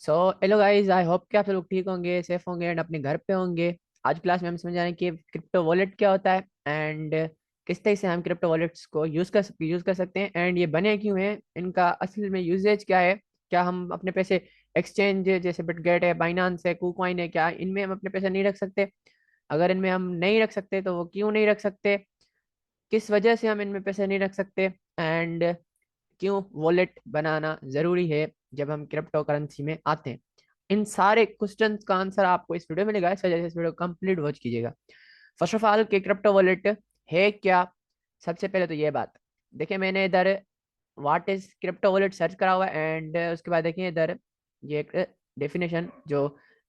So hello guys, I hope कि आप सब लोग ठीक होंगे, सेफ होंगे एंड अपने घर पे होंगे। आज क्लास में हम समझ कि क्रिप्टो वॉलेट क्या होता है एंड किस तरह से हम क्रिप्टो वॉलेट्स को यूज़ कर सकते हैं एंड ये बने क्यों हैं, इनका असल में यूजेज क्या है। क्या हम अपने पैसे एक्सचेंज जैसे बिटगेट है, बाइनांस है, कूकॉइन है, क्या इनमें हम अपने पैसे नहीं रख सकते? अगर इनमें हम नहीं रख सकते तो वो क्यों नहीं रख सकते? किस वजह से हम इनमें पैसे नहीं रख सकते? एंड क्यों वॉलेट बनाना जरूरी है जब हम क्रिप्टो करेंसी में आते हैं? इन सारे क्वेश्चन का आंसर आपको इस वीडियो में मिलेगा, इस वजह से इस वीडियो कंप्लीट वॉच कीजिएगा। फर्स्ट ऑफ ऑल, कि क्रिप्टो वॉलेट है क्या? सबसे पहले तो ये बात देखिए, मैंने इधर what is crypto wallet search करा हुआ है एंड उसके बाद देखिए इधर ये एक डेफिनेशन जो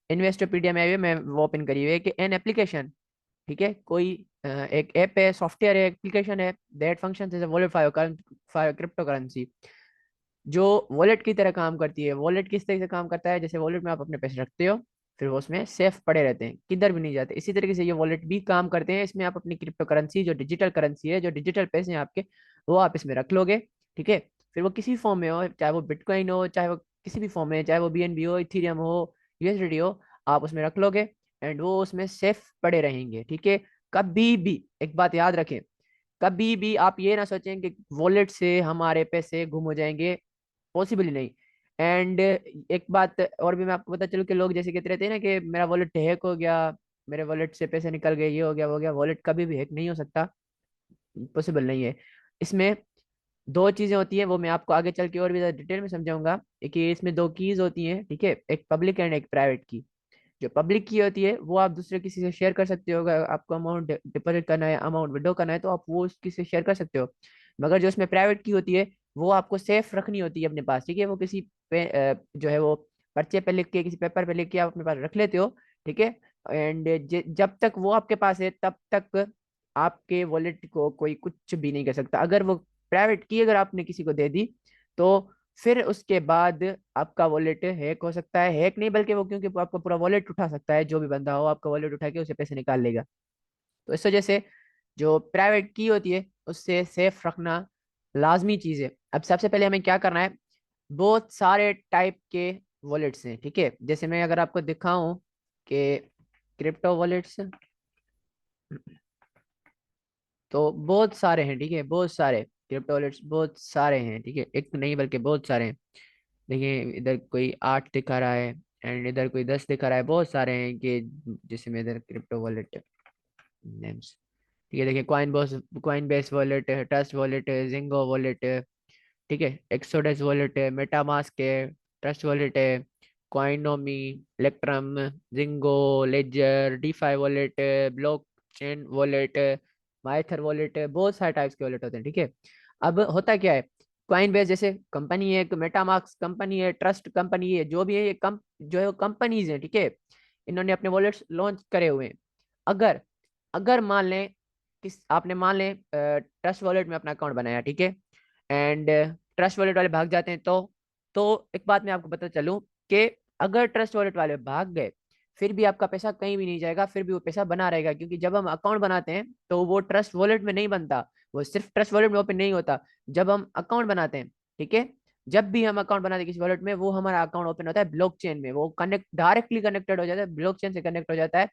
इन्वेस्टोपीडिया में आई हुई है, मैं वो ओपन करी हुई है कि एन एप्लीकेशन, ठीक है, कोई एक ऐप है, सॉफ्टवेयर है, एप्लीकेशन है that function as a wallet for crypto currency, जो वॉलेट की तरह काम करती है। वॉलेट किस तरह से काम करता है? जैसे वॉलेट में आप अपने पैसे रखते हो, फिर वो उसमें सेफ पड़े रहते हैं, किधर भी नहीं जाते। इसी तरीके से ये वॉलेट भी काम करते हैं। इसमें आप अपनी क्रिप्टो करेंसी, जो डिजिटल करेंसी है, जो डिजिटल पैसे हैं आपके, वो आप इसमें रख लोगे, ठीक है। फिर वो किसी फॉर्म में हो, चाहे वो बिटकॉइन हो, चाहे वो किसी भी फॉर्म में, चाहे वो बीएनबी हो, इथेरियम हो, यूएसडीटी हो, आप उसमें रख लोगे एंड वो उसमें सेफ पड़े रहेंगे, ठीक है। कभी भी एक बात याद रखें, कभी भी आप ये ना सोचें कि वॉलेट से हमारे पैसे गुम हो जाएंगे, पॉसिबल ही नहीं। एंड एक बात और भी मैं आपको पता चलूं कि लोग जैसे कहते रहते हैं ना कि मेरा वॉलेट हैक हो गया, मेरे वॉलेट से पैसे निकल गए, ये हो गया वो हो गया। वॉलेट कभी भी हैक नहीं हो सकता, पॉसिबल नहीं है। इसमें दो चीजें होती हैं, वो मैं आपको आगे चल के और भी ज्यादा डिटेल में समझाऊंगा। एक ये, इसमें दो कीज होती हैं, ठीक है, एक पब्लिक एंड एक प्राइवेट की। जो पब्लिक की होती है वो आप दूसरे किसी से शेयर कर सकते हो, अगर आपको अमाउंट डिपॉजिट करना है, अमाउंट विड्रॉ करना है, तो आप वो किसी से शेयर कर सकते हो। मगर जो इसमें प्राइवेट की होती है वो आपको सेफ रखनी होती है अपने पास, ठीक है। वो किसी पे जो है वो पर्चे पे लिख के, किसी पेपर पे लिख के आप अपने पास रख लेते हो, ठीक है। एंड जब तक वो आपके पास है तब तक आपके वॉलेट को कोई कुछ भी नहीं कर सकता। अगर वो प्राइवेट की अगर आपने किसी को दे दी, तो फिर उसके बाद आपका वॉलेट हैक हो सकता है। हैक नहीं बल्कि वो, क्योंकि वो आपका पूरा वॉलेट उठा सकता है, जो भी बंदा हो आपका वॉलेट उठा के उसे पैसे निकाल लेगा। तो इस वजह से जो प्राइवेट की होती है उससे सेफ रखना लाजमी चीज है। अब सबसे पहले हमें क्या करना है, बहुत सारे टाइप के वॉलेट्स हैं, ठीक है। जैसे मैं अगर आपको दिखाऊं कि क्रिप्टो वॉलेट्स, तो बहुत सारे हैं, ठीक है, बहुत सारे क्रिप्टो वॉलेट्स बहुत सारे हैं, ठीक है, एक नहीं बल्कि बहुत सारे हैं। देखिए इधर कोई 8 दिखा रहा है एंड इधर कोई 10 दिखा रहा है, बहुत सारे हैं कि जैसे में इधर क्रिप्टो वॉलेट नेम्स, ठीक है। देखिए कॉइन बेस वॉलेट है, ट्रस्ट वॉलेट है, जिंगो वॉलेट है, ठीक है, एक्सोडस वॉलेट है, मेटामास्क है, ट्रस्ट वॉलेट है, Coinomi, Electrum, Zengo, Ledger, DeFi wallet है, ब्लॉक चेन वॉलेट है, माइथर वॉलेट है। बहुत सारे टाइप्स के वॉलेट होते हैं, ठीक है। अब होता क्या है, कॉइन बेस जैसे कंपनी है, मेटामास्क कंपनी है, ट्रस्ट कंपनी है, जो भी है ये जो है वो कंपनीज है, ठीक है। इन्होंने अपने वॉलेट्स लॉन्च करे हुए हैं। अगर अगर मान लें, आपने मान लें ट्रस्ट वॉलेट में अपना अकाउंट बनाया, ठीक है, एंड ट्रस्ट वॉलेट वाले भाग जाते हैं, तो एक बात मैं आपको पता चलूं कि अगर ट्रस्ट वॉलेट वाले भाग गए, फिर भी आपका पैसा कहीं भी नहीं जाएगा, फिर भी वो पैसा बना रहेगा। क्योंकि जब हम अकाउंट बनाते हैं तो वो ट्रस्ट वॉलेट में नहीं बनता, वो सिर्फ ट्रस्ट वॉलेट में ओपन नहीं होता। जब हम अकाउंट बनाते हैं, ठीक है, जब भी हम अकाउंट बनाते हैं किसी वॉलेट में, वो हमारा अकाउंट ओपन होता है ब्लॉकचेन में, वो कनेक्ट डायरेक्टली कनेक्टेड हो जाता है, ब्लॉकचेन से कनेक्ट हो जाता है।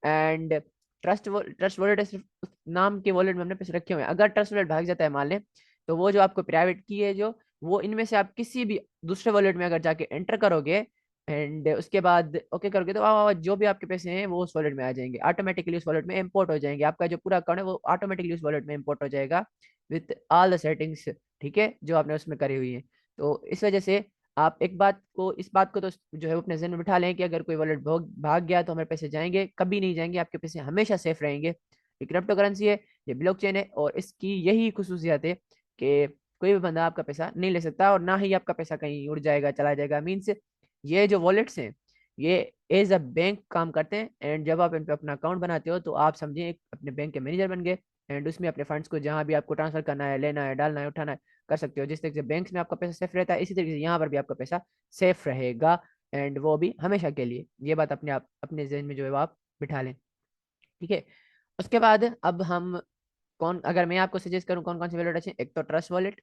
एंड ट्रस्ट वॉलेट है, सिर्फ उस नाम के वॉलेट में हमने पैसे रखे हुए हैं। अगर ट्रस्ट वॉलेट भाग जाता है मान लें, तो वो जो आपको प्राइवेट की है, जो वो इनमें से आप किसी भी दूसरे वॉलेट में अगर जाके एंटर करोगे एंड उसके बाद ओके करोगे, तो जो भी आपके पैसे हैं वो उस वॉलेट में आ जाएंगे, ऑटोमेटिकली उस वॉलेट में इंपोर्ट हो जाएंगे। आपका जो पूरा अकाउंट है वो ऑटोमेटिकली उस वॉलेट में इंपोर्ट हो जाएगा विथ ऑल द सेटिंग्स, ठीक है, जो आपने उसमें करी हुई है। तो इस वजह से आप इस बात को तो जो है वो अपने जहन में बिठा लें कि अगर कोई वॉलेट भाग गया तो हमारे पैसे जाएंगे, कभी नहीं जाएंगे, आपके पैसे हमेशा सेफ रहेंगे। ये क्रिप्टो करेंसी है, ये ब्लॉकचेन है, और इसकी यही खुसूसियत है कि कोई भी बंदा आपका पैसा नहीं ले सकता और ना ही आपका पैसा कहीं उड़ जाएगा, चला जाएगा। मीन्स ये जो वॉलेट्स हैं ये एज अ बैंक काम करते हैं। एंड जब आप इन पे अपना अकाउंट बनाते हो तो आप समझिए एक अपने बैंक के मैनेजर बन गए, एंड उसमें अपने फंड्स को जहां भी आपको ट्रांसफर करना है, लेना है, डालना है, उठाना है, कर सकते हो। जिस तरीके से बैंक में आपका पैसा सेफ रहता है, इसी तरीके से यहाँ पर भी आपका पैसा सेफ रहेगा, एंड वो भी हमेशा के लिए। ये बात आप अपने जहन में जो है वो आप बिठा लें, ठीक है। उसके बाद अब हम अगर मैं आपको सजेस्ट करूँ कौन कौन सी वॉलेट अच्छे हैं, एक तो ट्रस्ट वॉलेट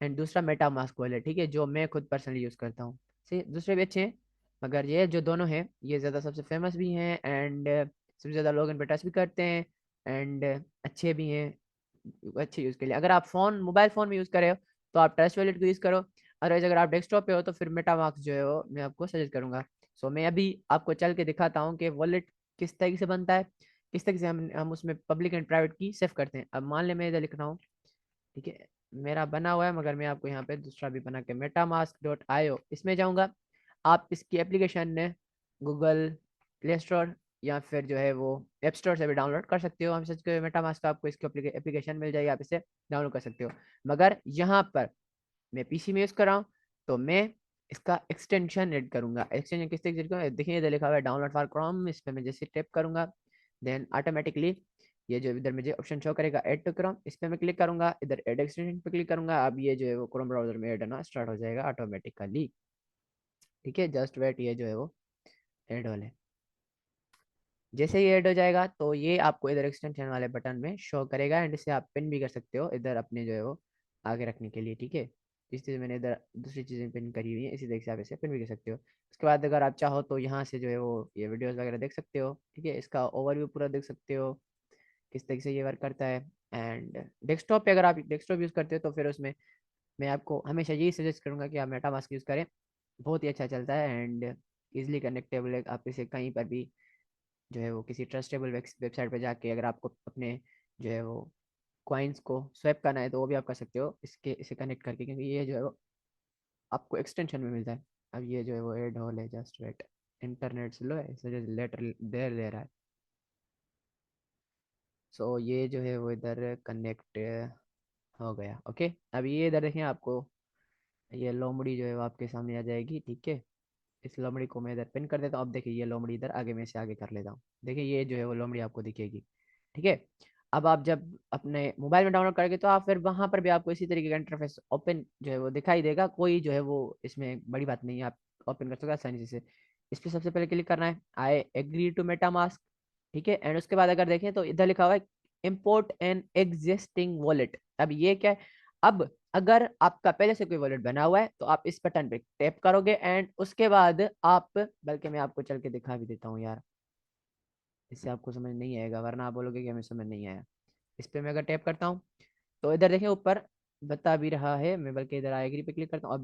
एंड दूसरा मेटा मास्क वॉलेट, ठीक है, जो मैं खुद पर्सनली यूज करता हूँ। दूसरे भी अच्छे हैं, मगर ये जो दोनों हैं ये ज़्यादा सबसे फेमस भी हैं, एंड सबसे ज़्यादा लोग इन पर टच भी करते हैं, एंड अच्छे भी हैं अच्छे यूज़ के लिए। अगर आप मोबाइल फ़ोन में यूज़ कर रहे हो तो आप ट्रस्ट वॉलेट को यूज़ करो, अदरवाइज अगर आप डेस्कटॉप पे हो तो फिर मेटामास्क जो है वो मैं आपको सजेस्ट करूंगा। सो मैं अभी आपको चल के दिखाता हूँ कि वॉलेट किस तरीके से बनता है, किस तरीके से हम उसमें पब्लिक एंड प्राइवेट की सेव करते हैं। अब मान ले मैं इधर लिख रहा हूँ, ठीक है, मेरा बना हुआ है, मगर मैं आपको यहाँ पे दूसरा भी बना के metamask.io इसमें जाऊँगा। आप इसकी एप्लीकेशन गूगल प्ले स्टोर या फिर जो है वो ऐप स्टोर से भी डाउनलोड कर सकते हो। हम सच के मेटामास्क आपको इसकी एप्लीकेशन मिल जाएगी, आप इसे डाउनलोड कर सकते हो। मगर यहाँ पर मैं पीसी में यूज़ कर रहा हूँ तो मैं इसका एक्सटेंशन ऐड करूंगा। एक्सटेंशन किस तरीके से करूँगा, देखिए इधर लिखा हुआ है डाउनलोड फॉर क्रोम, इस पर मैं जैसे टैप करूंगा देन ऑटोमेटिकली ये जो इधर मुझे ऑप्शन शो करेगा ऐड टू क्रोम, इस पर मैं क्लिक करूंगा, इधर ऐड एक्सटेंशन पे क्लिक करूंगा। अब ये जो है वो क्रोम ब्राउजर में ऐड होना स्टार्ट हो जाएगा ऑटोमेटिकली। ठीक है, जस्ट वेट, ये जो है वो ऐड वाले जैसे ही ऐड हो जाएगा तो ये आपको इधर एक्सटेंशन वाले बटन में शो करेगा, एंड इसे आप पिन भी कर सकते हो इधर अपने जो है वो आगे रखने के लिए। ठीक है, इस चीज़ मैंने इधर दूसरी चीज़ें पिन करी हुई है, इसी तरीके से आप इसे पिन भी कर सकते हो। उसके बाद अगर आप चाहो तो यहाँ से जो है वो ये वीडियोस वगैरह देख सकते हो। ठीक है, इसका ओवरव्यू पूरा देख सकते हो किस तरीके से ये वर्क करता है। एंड डेस्कटॉप पे अगर आप डेस्कटॉप यूज़ करते हो तो फिर उसमें मैं आपको हमेशा यही सजेस्ट करूंगा कि आप मेटामास्क यूज़ करें, बहुत ही अच्छा चलता है एंड इजिली कनेक्टेबल है। आप इसे कहीं पर भी जो है वो किसी ट्रस्टेबल वेबसाइट पे जाके अगर आपको अपने जो है वो कॉइन्स को स्वैप करना है तो वो भी आप कर सकते हो इसके इसे कनेक्ट करके, क्योंकि ये जो है वो आपको एक्सटेंशन में मिलता है। अब ये जो है वो एड होल है, जस्ट वेट, इंटरनेट स्लो है इसलिए लेटर देर ले रहा है। सो ये जो है वो इधर कनेक्ट हो गया। ओके, अब ये इधर देखें आपको ये लोमड़ी जो है वो आपके सामने आ जाएगी। ठीक है, इस लोमड़ी को मैं इधर पिन कर देता हूँ। अब देखिए ये लोमड़ी इधर आगे में से आगे कर लेता हूँ, देखिए ये जो है वो लोमड़ी आपको दिखेगी। ठीक है, अब आप जब अपने मोबाइल में डाउनलोड करेंगे तो आप फिर वहां पर भी आपको इसी तरीके का इंटरफेस ओपन जो है वो दिखाई देगा। कोई जो है वो इसमें बड़ी बात नहीं है, आप ओपन कर सकते हो आसानी से। इस पर सबसे पहले क्लिक करना है आई एग्री टू मेटामास्क। ठीक है, एंड उसके बाद अगर देखें तो इधर लिखा हुआ है इम्पोर्ट एन एग्जिस्टिंग वॉलेट। अब ये क्या है, अब अगर आपका पहले से कोई वॉलेट बना हुआ है तो आप इस बटन पे टैप करोगे एंड उसके बाद आप, बल्कि मैं आपको चल के दिखा भी देता हूँ यार, इससे आपको समझ नहीं आएगा वरना आप बोलोगे कि हमें समझ नहीं आया। इस पे मैं अगर टैप करता हूँ तो इधर देखिए ऊपर बता भी रहा है, मैं बल्कि इधर आई एग्री पे क्लिक करता हूँ। अब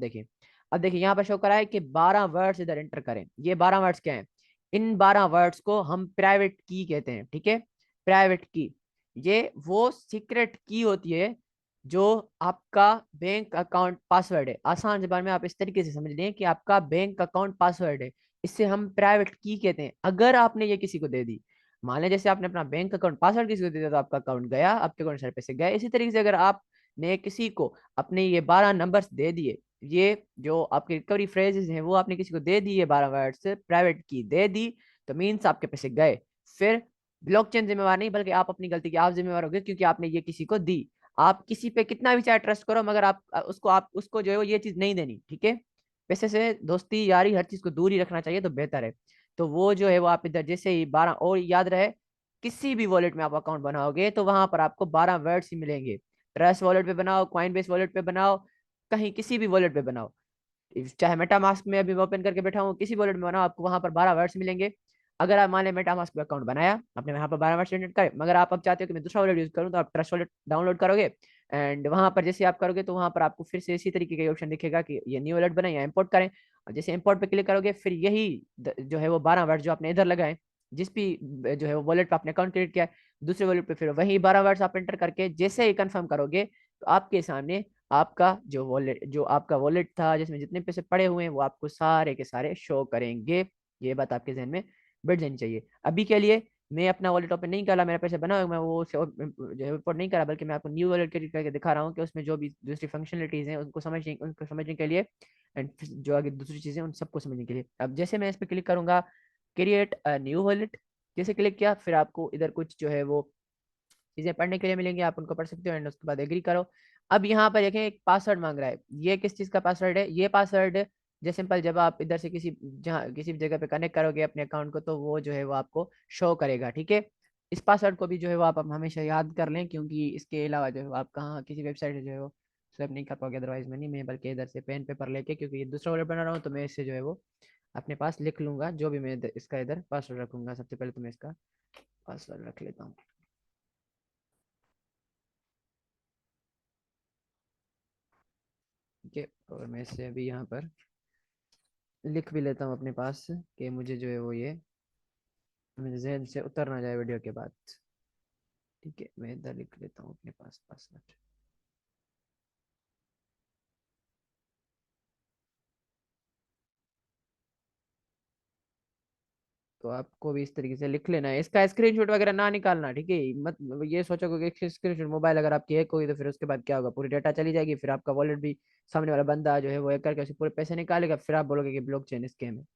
देखिए यहाँ पर शो करा है कि 12 वर्ड्स इधर एंटर करें। ये 12 वर्ड्स क्या हैं, इन 12 वर्ड्स को हम प्राइवेट की कहते हैं। ठीक है, प्राइवेट की ये वो सीक्रेट की होती है जो आपका बैंक अकाउंट पासवर्ड है। आसान जबान में आप इस तरीके से समझ लें कि आपका बैंक अकाउंट पासवर्ड है, इसे हम प्राइवेट की कहते हैं। अगर आपने ये किसी को दे दी, मान लें जैसे आपने अपना बैंक अकाउंट पासवर्ड किसी को दे दिया तो आपका अकाउंट गया, आपके अकाउंट से पैसे गए। इसी तरीके से अगर आपने किसी को अपने ये 12 नंबर्स दे दिए, ये जो आपके रिकवरी फ्रेजेस हैं वो आपने किसी को दे दिए, 12 वर्ड्स प्राइवेट की दे दी, तो मीन्स आपके पैसे गए। फिर ब्लॉकचेन जिम्मेवार नहीं, बल्कि आप अपनी गलती की आप जिम्मेवार होगे, क्योंकि आपने ये किसी को दी। आप किसी पे कितना भी चाहे ट्रस्ट करो, मगर आप उसको जो है वो ये चीज नहीं देनी। ठीक है, पैसे से दोस्ती यारी हर चीज को दूर ही रखना चाहिए तो बेहतर है। तो वो जो है वो आप इधर जैसे ही 12, और याद रहे किसी भी वॉलेट में आप अकाउंट बनाओगे तो वहां पर आपको 12 वर्ड्स ही मिलेंगे। ट्रस्ट वॉलेट पे बनाओ, कॉइन बेस वॉलेट पे बनाओ, कहीं किसी भी वॉलेट पे बनाओ, चाहे मेटामास्क में अभी मैं ओपन करके बैठा हूँ, किसी वॉलेट में बनाओ, आपको वहां पर 12 वर्ड्स मिलेंगे। अगर आप मान लें मेटामास्क पे अकाउंट बनाया आपने, वहां पर 12 वर्ड्स एंटर करे, मगर आप अब चाहते हो कि मैं दूसरा वॉलेट यूज करूँ, तो आप ट्रस्ट वॉलेट डाउनलोड करोगे एंड वहां पर जैसे आप करोगे तो वहां पर आपको फिर से इसी तरीके का ऑप्शन दिखेगा कि ये न्यू वॉलेट बनाए या इंपोर्ट करें। और जैसे इंपोर्ट पे क्लिक करोगे फिर यही जो है वो 12 वर्ड जो आपने इधर लगाए, जिस भी जो है वो वॉलेट पे आपने अकाउंट क्रिएट किया है, दूसरे वॉलेट पे फिर वही 12 वर्ड्स आप एंटर करके जैसे ही कंफर्म करोगे तो आपके सामने आपका जो आपका वॉलेट था जिसमें जितने पैसे पड़े हुए हैं वो आपको सारे के सारे शो करेंगे। ये बात आपके जहन में बैठ जानी चाहिए। अभी के लिए मैं अपना वॉलेट ओपन नहीं करा, मेरे पैसे बना हुआ, मैं वो जो है रिपोर्ट नहीं करा, बल्कि मैं आपको न्यू वॉलेट क्रिएट करके दिखा रहा हूँ कि उसमें जो भी दूसरी फंक्शनलिटीज हैं उनको समझने के लिए, एंड जो आगे दूसरी चीजें उन सबको समझने के लिए। अब जैसे मैं इस पर क्लिक करूंगा क्रिएट न्यू वॉलेट, जैसे क्लिक किया फिर आपको इधर कुछ जो है वो चीजें पढ़ने के लिए मिलेंगी, आप उनको पढ़ सकते हो एंड उसके बाद एग्री करो। अब यहाँ पर देखें एक पासवर्ड मांग रहा है, ये किस चीज का पासवर्ड है, ये पासवर्ड जैसे सिंपल जब आप इधर से किसी भी जगह पे कनेक्ट करोगे अपने अकाउंट को तो वो जो है वो आपको शो करेगा। ठीक है, इस पासवर्ड को भी जो है वो आप हमेशा याद कर लें, क्योंकि इसके अलावा जो है वो आप कहाँ किसी वेबसाइट से जो है वो स्वैप नहीं कर पाओगे। अदरवाइज मैं नहीं, मैं बल्कि इधर से पेन पेपर लेके, क्योंकि ये दूसरा वॉलेट बना रहा हूँ तो मैं इससे जो है वो अपने पास लिख लूंगा, जो भी मैं इसका इधर पासवर्ड रखूंगा। सबसे पहले तो मैं इसका पासवर्ड रख लेता हूँ। ठीक है, और मैं इसे अभी यहाँ पर लिख भी लेता हूँ अपने पास, कि मुझे जो है वो ये मेरे जहन से उतर ना जाए वीडियो के बाद। ठीक है, मैं इधर लिख लेता हूँ अपने पास पासवर्ड। तो आपको भी इस तरीके से लिख लेना है, इसका स्क्रीनशॉट वगैरह ना निकालना, ठीक है। मत ये सोचोगे कि स्क्रीनशॉट मोबाइल अगर आपकी हैक होगी तो फिर उसके बाद क्या होगा, पूरी डाटा चली जाएगी, फिर आपका वॉलेट भी सामने वाला बंदा जो है वो हैक करके उसे पूरे पैसे निकालेगा, फिर आप बोलोगे कि ब्लॉकचेन स्कैम है।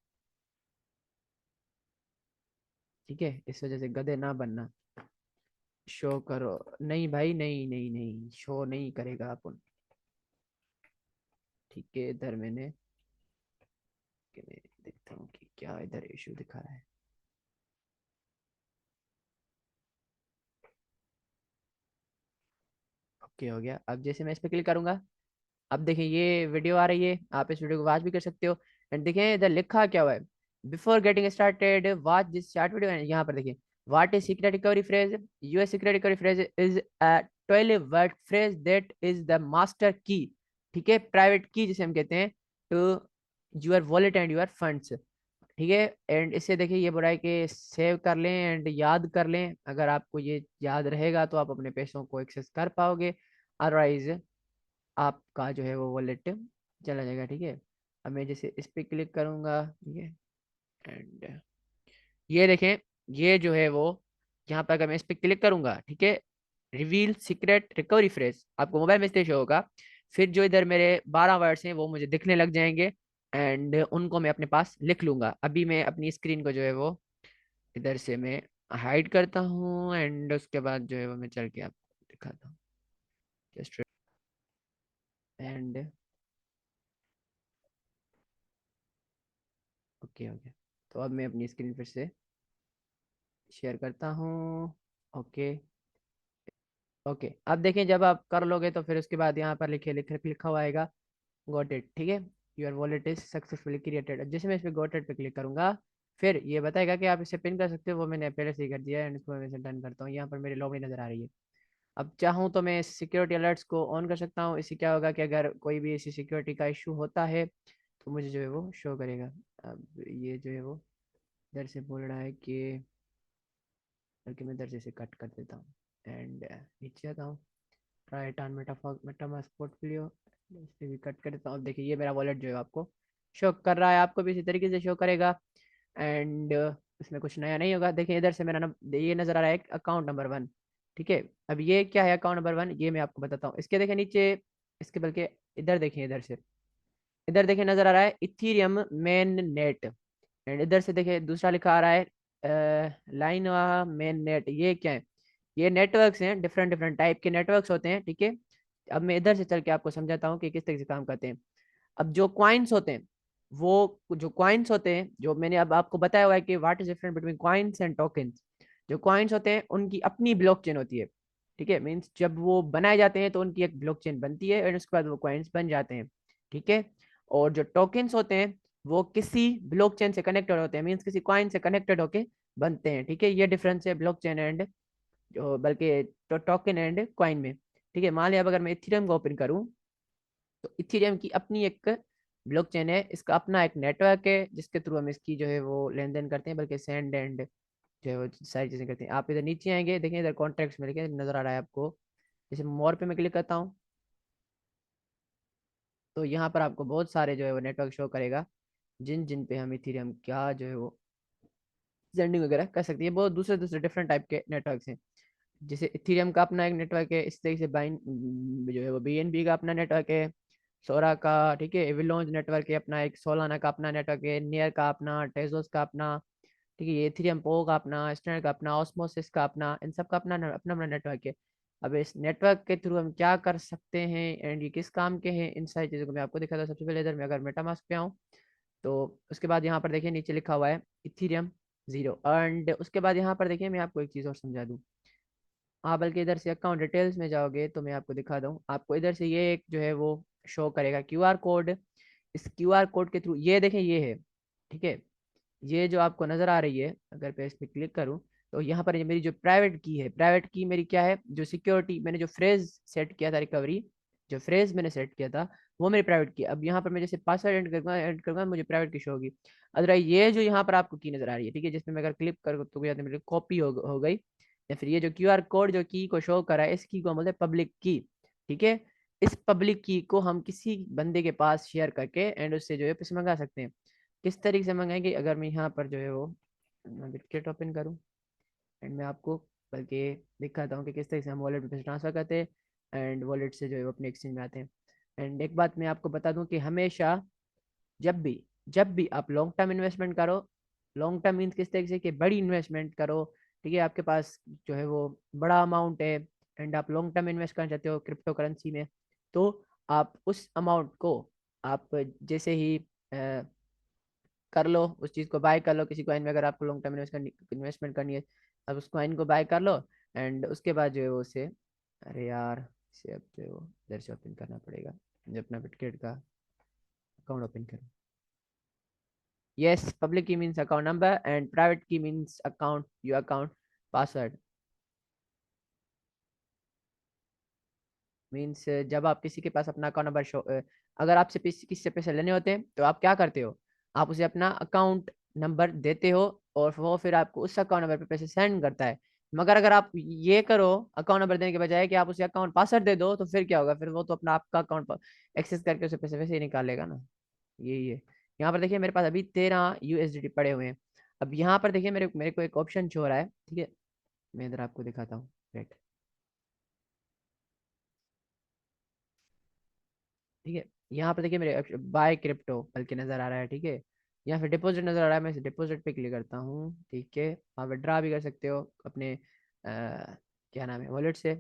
ठीक है, इस वजह से गधे ना बनना। शो करो। नहीं भाई, नहीं नहीं नहीं, शो नहीं करेगा अपन। ठीक है, इधर मैंने कि मैं देखता हूँ कि क्या इधर इशू दिखा रहा है। ओके, हो गया। अब जैसे मैं इस पे क्लिक करूंगा, अब देखिए ये वीडियो आ रही है, आप इस वीडियो को वॉच भी कर सकते हो। एंड देखिए इधर लिखा क्या हुआ है, before getting started watch this short video. यहाँ पर देखिए, what is secret recovery phrase. Your secret recovery phrase is a 12 word phrase that is the master key. ठीक है, प्राइवेट की जिसे हम कहते हैं, to your wallet and your funds. ठीक है, एंड इससे देखिए ये बुरा है कि सेव कर लें एंड याद कर लें, अगर आपको ये याद रहेगा तो आप अपने पैसों को एक्सेस कर पाओगे, अदरवाइज आपका जो है वो वॉलेट चला जाएगा। ठीक है, अब मैं जैसे इस पे क्लिक करूंगा, ठीक है, एंड ये देखें, ये जो है वो यहाँ पर अगर मैं इस पे क्लिक करूंगा, ठीक है, रिवील सीक्रेट रिकवरी फ्रेज आपको मोबाइल में शो होगा। फिर जो इधर मेरे 12 वर्ड्स हैं वो मुझे दिखने लग जाएंगे, एंड उनको मैं अपने पास लिख लूंगा। अभी मैं अपनी स्क्रीन को जो है वो इधर से मैं हाइड करता हूँ, एंड उसके बाद जो है वो मैं चल के आपको दिखाता हूँ जस्ट। एंड ओके, ओके, तो अब मैं अपनी स्क्रीन फिर से शेयर करता हूँ। ओके, ओके, अब देखें जब आप कर लोगे तो फिर उसके बाद यहाँ पर लिखा हुआ आएगा गॉट इट। ठीक है, your wallet is successfully created. जैसे मैं इस पे गॉट इट पे क्लिक करूंगा, फिर ये बताएगा कि आप इसे पिन कर सकते हो, वो मैंने पहले से ही कर दिया है, एंड इसको मैं इसे डन करता हूँ। यहाँ पर मेरी लॉगिन नजर आ रही है। अब चाहूँ तो मैं सिक्योरिटी अलर्ट्स को ऑन कर सकता हूँ, इससे क्या होगा कि अगर कोई भी ऐसी सिक्योरिटी का इशू होता है तो मुझे जो है वो शो करेगा। अब ये जो है वो इधर से बोल रहा है कि, बल्कि मैं इधर से इसे कट कर देता हूँ, एंड नीचे आता हूँ, ट्राई टर्न मेटामास्क पोर्टफोलियो, इस पे भी कट कर देता हूँ। अब देखिए ये मेरा वॉलेट जो है आपको शो कर रहा है, आपको भी इसी तरीके से शो करेगा। एंड इसमें कुछ नया नहीं होगा। देखिए इधर से मेरा ये नज़र आ रहा है अकाउंट नंबर 1। ठीक है, अब ये क्या है अकाउंट नंबर 1, ये मैं आपको बताता हूँ। इसके देखिए नीचे, इसके बल्कि इधर देखिए, इधर से इधर देखिए नज़र आ रहा है इथीरियम मेन नेट, एंड इधर से देखिए दूसरा लिखा आ रहा है लाइन मेन नेट। ये क्या है, ये नेटवर्क्स हैं, डिफरेंट डिफरेंट टाइप के नेटवर्क्स होते हैं। ठीक है, अब मैं इधर से चल के आपको समझाता हूँ कि किस तरीके से काम करते हैं। अब जो क्वाइंस होते हैं, वो जो क्वाइंस होते हैं, जो मैंने अब आपको बताया हुआ है कि what is different between coins and tokens. जो क्वाइंस होते हैं उनकी अपनी ब्लॉकचेन होती है। ठीक है, मीन्स जब वो बनाए जाते हैं तो उनकी एक ब्लॉकचेन बनती है, और उसके बाद वो क्वाइंस बन जाते हैं। ठीक है, और जो टोकन्स होते हैं वो किसी ब्लॉकचेन से कनेक्टेड होते हैं, मीन्स किसी क्वाइन से कनेक्टेड होके बनते हैं। ठीक है, ये डिफरेंस है ब्लॉकचेन एंड जो, बल्कि टोकन एंड क्वाइन में। ठीक है, मान लिया अब अगर मैं इथेरियम को ओपन करूं, तो इथेरियम की अपनी एक ब्लॉकचेन है, इसका अपना एक नेटवर्क है जिसके थ्रू हम इसकी जो है वो लेन देन करते हैं, बल्कि सेंड एंड जो है वो सारी चीजें करते हैं। आप इधर नीचे आएंगे, देखें इधर कॉन्ट्रैक्ट्स में लिखे नजर आ रहा है आपको। जैसे मोर पे मैं क्लिक करता हूँ, तो यहाँ पर आपको बहुत सारे जो है वो नेटवर्क शो करेगा, जिन जिन पे हम इथेरियम क्या जो है वो सेंडिंग वगैरह कर सकती है। बहुत दूसरे दूसरे डिफरेंट टाइप के नेटवर्क्स हैं। जैसे इथेरियम का अपना एक नेटवर्क है, इस तरीके से बाइन जो है वो बीएनबी का अपना नेटवर्क है, सोरा का। ठीक है, एविलोन्स नेटवर्क है अपना एक, सोलाना का अपना नेटवर्क है, नियर का अपना, टेजोस का अपना। ठीक है, ये इथेरियम पो का अपना, स्टैंडर्ड का अपना, ऑस्मोसिस का अपना, इन सब का अपना अपना अपना नेटवर्क है। अब इस नेटवर्क के थ्रू हम क्या कर सकते हैं एंड ये किस काम के हैं, इन सारी चीज़ों को मैं आपको दिखाता हूँ। सबसे पहले इधर मैं अगर मेटामास्क पे आऊँ, तो उसके बाद यहाँ पर देखिए नीचे लिखा हुआ है इथीरियम 0, एंड उसके बाद यहाँ पर देखिए मैं आपको एक चीज़ और समझा दूँ। हाँ, बल्कि इधर से अकाउंट डिटेल्स में जाओगे तो मैं आपको दिखा दूँ, आपको इधर से ये एक जो है वो शो करेगा क्यूआर कोड। इस क्यूआर कोड के थ्रू ये देखें ये है। ठीक है। ये जो आपको नजर आ रही है, अगर मैं इस पर क्लिक करूं तो यहाँ पर ये मेरी जो प्राइवेट की है, प्राइवेट की मेरी क्या है, जो सिक्योरिटी मैंने जो फ्रेज सेट किया था, रिकवरी जो फ्रेज मैंने सेट किया था वो मेरी प्राइवेट की। अब यहाँ पर मैं जैसे पासवर्ड एंटर करूंगा मुझे प्राइवेट की शो होगी। अदरवाइज ये जो यहाँ पर आपको की नजर आ रही है, ठीक है, जिसमें मैं अगर क्लिक करूँ तो मेरी कॉपी हो गई। या फिर ये जो क्यूआर कोड जो की को शो करा है, इस की को हम बोलते हैं पब्लिक की। ठीक है। इस पब्लिक की को हम किसी बंदे के पास शेयर करके एंड उससे जो है पैसे मंगा सकते हैं। किस तरीके से मंगाएंगे, अगर मैं यहाँ पर जो है वो बिटकेट ओपन करूँ एंड मैं आपको बल्कि दिखाता हूँ कि किस तरीके से हम वॉलेट में पैसे ट्रांसफर करते हैं एंड वॉलेट से जो है वो अपने एक्सचेंज में आते हैं। एंड एक बात मैं आपको बता दूं कि हमेशा जब भी आप लॉन्ग टर्म इन्वेस्टमेंट करो, लॉन्ग टर्म मीन्स किस तरीके से कि बड़ी इन्वेस्टमेंट करो, ठीक है, आपके पास जो है वो बड़ा अमाउंट है एंड आप लॉन्ग टर्म इन्वेस्ट करना चाहते हो क्रिप्टो करेंसी में, तो आप उस अमाउंट को आप जैसे ही कर लो, उस चीज़ को बाय कर लो किसी कॉइन में, अगर आपको लॉन्ग टर्म इन्वेस्टमेंट करनी है, अब उस कॉइन को बाय कर लो एंड उसके बाद जो है वो उसे, अरे यार इसे अब जो है वो इधर से ओपन करना पड़ेगा, मुझे अपना बिटकेट का अकाउंट ओपन करो। Yes, public key means account number and private key means account your account password. Means जब आप किसी के पास अपना अकाउंट नंबर शो, अगर आपसे किसी से पैसे लेने होते हैं तो आप क्या करते हो, आप उसे अपना अकाउंट नंबर देते हो और वो फिर आपको उस अकाउंट नंबर पे पैसे सेंड करता है। मगर अगर आप ये करो अकाउंट नंबर देने के बजाय कि आप उसे अकाउंट पासवर्ड दे दो, तो फिर क्या होगा, फिर वो तो अपना आपका अकाउंट एक्सेस करके उसे पैसे वैसे ही निकालेगा ना। यही है। यहाँ पर देखिए मेरे पास अभी 13 USDT पड़े हुए हैं। अब यहाँ पर देखिए मेरे मेरे को एक ऑप्शन शो हो रहा है, ठीक है, मैं इधर आपको दिखाता हूँ। राइट। ठीक है। यहाँ पर देखिए मेरे बाय क्रिप्टो बल्कि नजर आ रहा है, ठीक है। यहाँ फिर डिपॉजिट नजर आ रहा है, मैं इस डिपॉजिट पे क्लिक करता हूँ, ठीक है। आप विड्रा भी कर सकते हो अपने क्या नाम है वॉलेट से,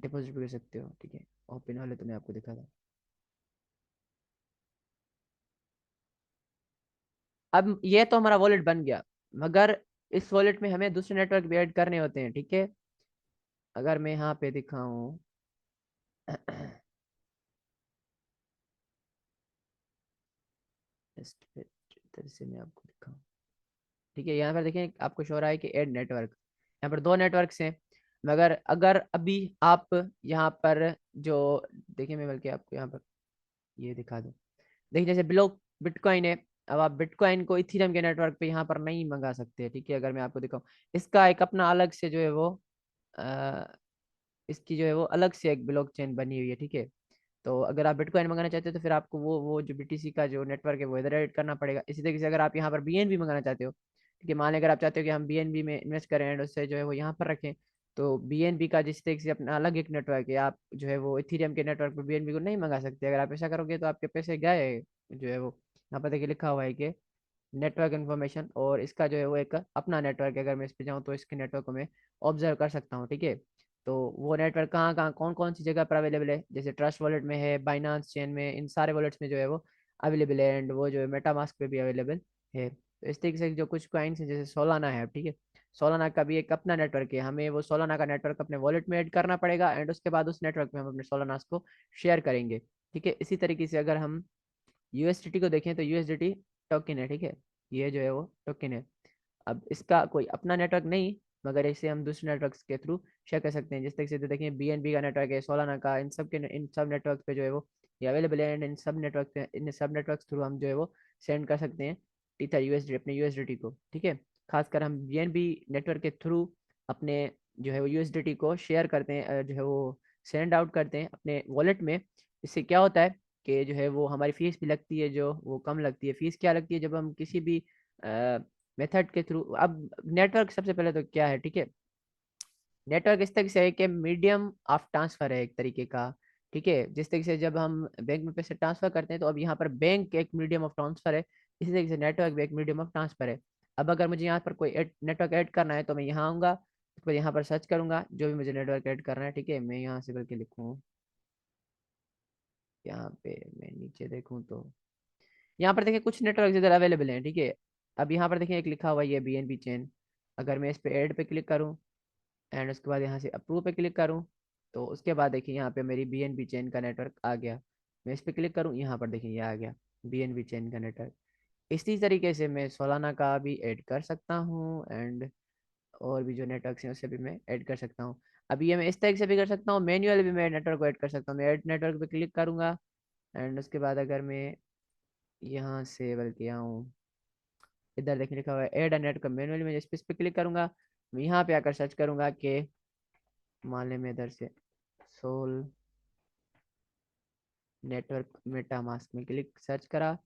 डिपॉजिट भी कर सकते हो, ठीक है। ओपन वाले तो मैं आपको दिखा था। अब ये तो हमारा वॉलेट बन गया, मगर इस वॉलेट में हमें दूसरे नेटवर्क भी ऐड करने होते हैं, ठीक है। अगर मैं यहाँ पे दिखाऊँ just इधर से मैं आपको दिखाऊँ, ठीक है। यहाँ पर देखें आपको शो रहा है कि ऐड नेटवर्क, यहाँ पर दो नेटवर्क्स हैं। मगर अगर अभी आप यहाँ पर जो, देखिए मैं बल्कि आपको यहाँ पर ये दिखा दूँ, देखिए जैसे ब्लॉक बिटकॉइन है, अब आप बिटकॉइन को इथीरियम के नेटवर्क पे यहाँ पर नहीं मंगा सकते, ठीक है। अगर मैं आपको दिखाऊँ, इसका एक अपना अलग से जो है वो अ, इसकी जो है वो अलग से एक ब्लॉक चेन बनी हुई है, ठीक है। तो अगर आप बिटकॉइन मंगाना चाहते हो तो फिर आपको वो जो बीटीसी का जो नेटवर्क है वो इधर ऐड करना पड़ेगा। इसी तरीके से अगर आप यहाँ पर बीएनबी मंगाना चाहते हो, ठीक है, मान लें अगर आप चाहते हो कि हम बीएनबी में इन्वेस्ट करें एंड उससे जो है वो यहाँ पर रखें, तो बीएनबी का जिस तरीके से अपना अलग एक नेटवर्क है, आप जो है वो इथीरियम के नेटवर्क पर बीएनबी को नहीं मंगा सकते। अगर आप ऐसा करोगे तो आपके पैसे गए, जो है वो यहाँ पर देखिए लिखा हुआ है कि नेटवर्क इन्फॉर्मेशन, और इसका जो है वो एक अपना नेटवर्क है, अगर मैं इस पे जाऊँ तो इसके नेटवर्क को मैं ऑब्जर्व कर सकता हूँ, ठीक है। तो वो नेटवर्क कहाँ कहाँ कौन कौन सी जगह पर अवेलेबल है, जैसे ट्रस्ट वॉलेट में है, बाइनांस चेन में, इन सारे वॉलेट्स में जो है वो अवेलेबल है एंड वो जो है मेटामास्क पे भी अवेलेबल है। तो इस तरीके से जो कुछ कॉइन्स हैं जैसे सोलाना है, ठीक है, सोलाना का भी एक अपना नेटवर्क है, हमें वो सोलाना का नेटवर्क अपने वॉलेट में ऐड करना पड़ेगा एंड उसके बाद उस नेटवर्क में हम अपने सोलानास को शेयर करेंगे, ठीक है। इसी तरीके से अगर हम यूएसडीटी को देखें तो यूएसडीटी टोकन है, ठीक है, ये जो है वो टोकन है। अब इसका कोई अपना नेटवर्क नहीं, मगर इसे हम दूसरे नेटवर्क के थ्रू शेयर कर सकते हैं, जिस तरीके से देखें बीएनबी का नेटवर्क है, सोलाना का, इन सब नेटवर्क पे जो है वो ये अवेलेबल है एंड इन सब नेटवर्क थ्रू हम जो है वो सेंड कर सकते हैं टीथर यूएसडी अपने यूएसडीटी को, ठीक है। खासकर हम बीएनबी नेटवर्क के थ्रू अपने जो है वो यूएसडीटी को शेयर करते हैं, जो है वो सेंड आउट करते हैं अपने वॉलेट में। इससे क्या होता है कि जो है वो हमारी फीस भी लगती है, जो वो कम लगती है। फीस क्या लगती है, जब हम किसी भी मेथड के थ्रू, अब नेटवर्क सबसे पहले तो क्या है, ठीक है, नेटवर्क इस तरीके से है कि मीडियम ऑफ ट्रांसफर है एक तरीके का, ठीक है। जिस तरीके से जब हम बैंक में पैसे ट्रांसफर करते हैं तो अब यहाँ पर बैंक एक मीडियम ऑफ ट्रांसफर है, इसी तरीके से नेटवर्क भी एक मीडियम ऑफ ट्रांसफर है। अब अगर मुझे यहाँ पर कोई नेटवर्क ऐड करना है तो मैं यहाँ आऊँगा, तो यहाँ पर सर्च करूंगा जो भी मुझे नेटवर्क ऐड करना है, ठीक है। मैं यहाँ से बल्कि लिखूँ, यहाँ पे मैं नीचे देखूँ तो यहाँ पर देखिए कुछ नेटवर्क इधर अवेलेबल हैं, ठीक है। अब यहाँ पर देखिए एक लिखा हुआ है ये बीएनबी चेन, अगर मैं इस पे ऐड पे क्लिक करूँ एंड उसके बाद यहाँ से अप्रूव पे क्लिक करूँ, तो उसके बाद देखिए यहाँ पे मेरी बीएनबी चेन का नेटवर्क आ गया। मैं इस पे क्लिक करूँ, यहाँ पर देखिए ये आ गया बीएनबी चेन का नेटवर्क। इसी तरीके से मैं सोलाना का भी ऐड कर सकता हूँ, एंड और भी जो नेटवर्क हैं उससे भी मैं ऐड कर सकता हूँ। अभी ये मैं इस तरीके से भी कर सकता हूँ, मैन्युअल भी मैं नेटवर्क को ऐड कर सकता हूँ। मैं ऐड नेटवर्क पे क्लिक करूंगा, एंड उसके बाद अगर मैं यहाँ से बल्कि आऊँ, इधर देखने लिखा हुआ है ऐड नेट का मैनुअली, मैं इस पे क्लिक करूंगा। मैं यहाँ पे आकर सर्च करूंगा कि मान लें मैं इधर से सोल नेटवर्क मेटामास्क में क्लिक सर्च करा,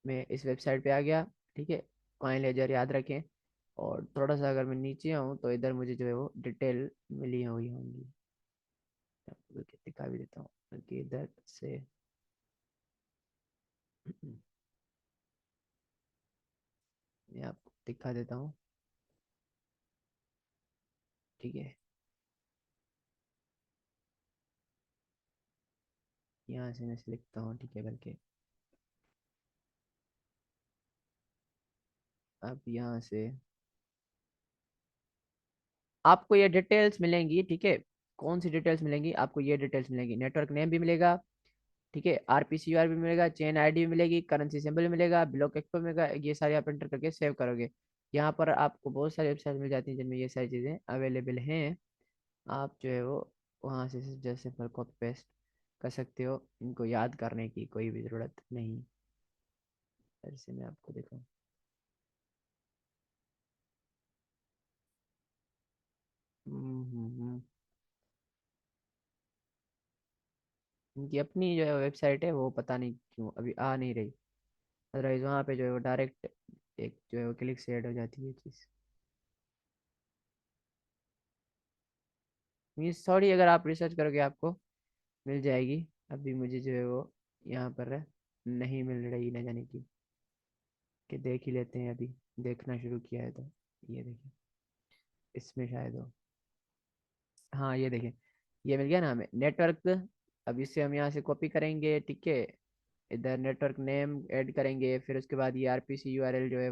मैं इस वेबसाइट पे आ गया। ठीक है, कॉइन लेजर याद रखें। और थोड़ा सा अगर मैं नीचे आऊँ तो इधर मुझे जो है वो डिटेल मिली हुई होंगी। आपको दिखा भी देता हूँ बल्कि इधर से मैं आपको दिखा देता हूँ। ठीक है, यहाँ से मैं लिखता हूँ। ठीक है, बल्कि अब यहाँ से आपको ये डिटेल्स मिलेंगी। ठीक है, कौन सी डिटेल्स मिलेंगी आपको? ये डिटेल्स मिलेंगी, नेटवर्क नेम भी मिलेगा, ठीक है, आरपीसीआर भी मिलेगा, चेन आईडी भी मिलेगी, करेंसी सिंबल भी मिलेगा, ब्लॉक एक्सपो मिलेगा। ये सारे आप एंटर करके सेव करोगे। यहाँ पर आपको बहुत सारी वेबसाइट मिल जाती हैं जिनमें ये सारी चीज़ें अवेलेबल हैं। आप जो है वो वहाँ से जैसे पर कॉपी पेस्ट कर सकते हो, इनको याद करने की कोई भी ज़रूरत नहीं। ऐसे मैं आपको दिखाऊँ। इनकी अपनी जो है वेबसाइट है वो पता नहीं क्यों अभी आ नहीं रही। अदरवाइज वहाँ पे जो है वो डायरेक्ट एक जो है वो क्लिक से ऐड हो जाती है चीज़। मीन्स सॉरी, अगर आप रिसर्च करोगे आपको मिल जाएगी। अभी मुझे जो है वो यहाँ पर नहीं मिल रही, न जाने की। कि देख ही लेते हैं, अभी देखना शुरू किया है तो ये देखिए, इसमें शायद हो। हाँ ये देखें, ये मिल गया ना हमें नेटवर्क। अब इसे हम यहाँ से कॉपी करेंगे। ठीक है, इधर नेटवर्क नेम ऐड करेंगे, फिर उसके बाद ये आरपीसी यूआरएल जो है